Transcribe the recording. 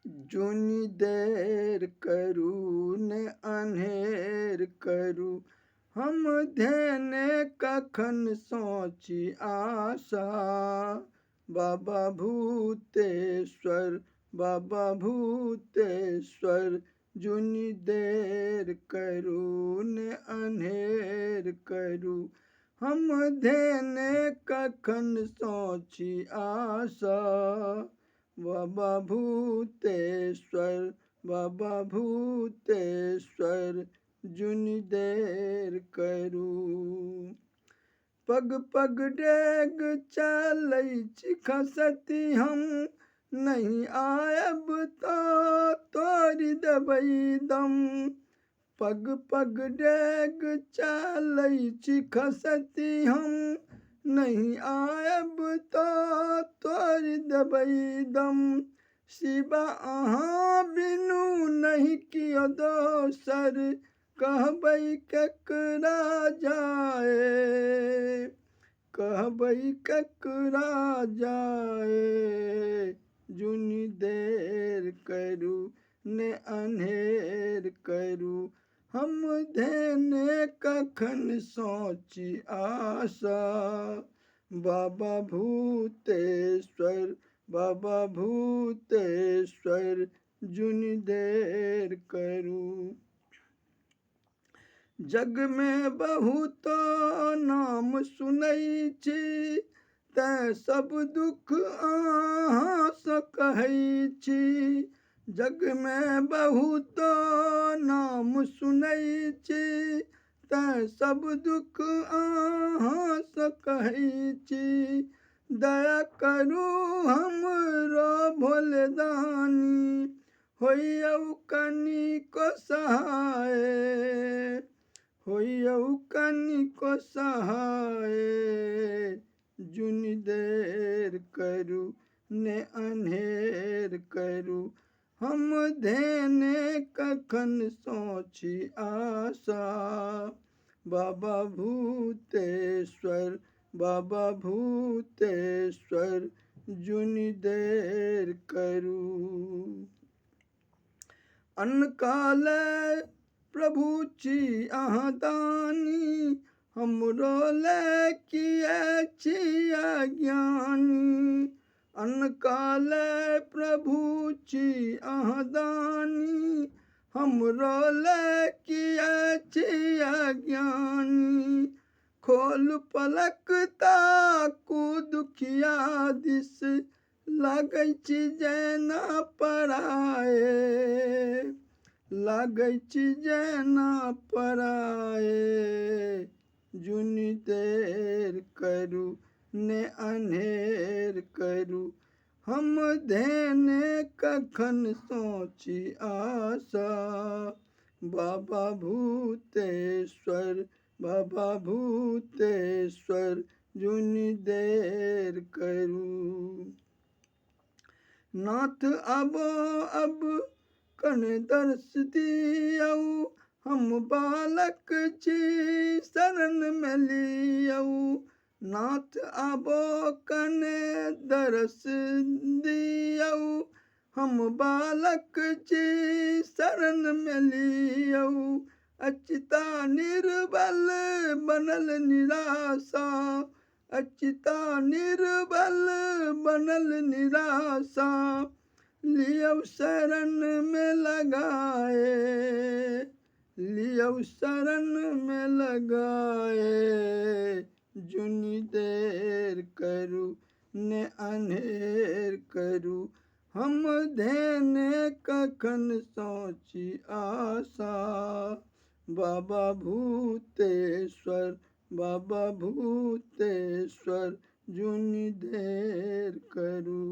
जुनी देर करू ने अन्हेर करू, हम ध्याने कखन सोची आशा। बाबा भूतेश्वर, बाबा भूतेश्वर, जुनी देर करू ने अन्हेर करू, हम ध्याने कखन सोची आशा। बाबा भूतेश्वर, बाबा भूतेश्वर, जुनी देर करू। पग पग डेग चलै छी खसती हम, नहीं आयब तो तोरि देबै दम। पग पग डेग चलै छी खसती हम, नहीं आयब तो तोरि देबै दम। शिवा अहाँ बिनु नहीं कियो दोसर, कहबै केकरा जाए, कहबै केकरा जाए। जुनी देर करू ने अन्हेर करू, हम ध्याने कखन सोची आशा। बाबा भूतेश्वर, बाबा भूतेश्वर, जुनी देर करू। जग में बहुतो नाम सुनै छी, तैं सब दुख अहाँ सँ कहै छी। जग में बहुतो नाम सुनै छी, तैं सब दुख अहाँ सँ कहै छी। दया करू हमरो भोले दानी, होइयौ कनिको सहाय, होइयौ कनिको सहाय। जुनी देर करू ने अन्हेर करू, हम ध्याने कखन सोची आशा। बाबा भूतेश्वर, बाबा भूतेश्वर, जुनी देर करू। अन्न काले प्रभु छी अहाँ दानी, हमरो ले किए छी अज्ञानी। अन्न काले प्रभु छी अहाँ दानी, हमरो ले किए छी अज्ञानी। खोल पलक ताकू दुखिया दिस, लागै छी जेना पराए, लागै छी जेना पराए। जुनी देर करू ने अन्हेर करू, हम ध्याने कखन सोची आशा। बाबा भूतेश्वर, बाबा भूतेश्वर, जुनी देर करू। नाथ आबो अब कने दर्श दियौ, हम बालक छी शरण में लियौ। नाथ आबो कने दर्श दियौ, हम बालक छी शरण में लियौ। अच्युता निर्बल बनल निराशा, अच्युता निर्बल बनल निराशा। लियौ शरण में लगाए, लियौ शरण में लगाए। जुनी देर करू ने अन्हेर करू, हम ध्याने कखन सोची आशा। बाबा भूतेश्वर, बाबा भूतेश्वर, जुनी देर करू।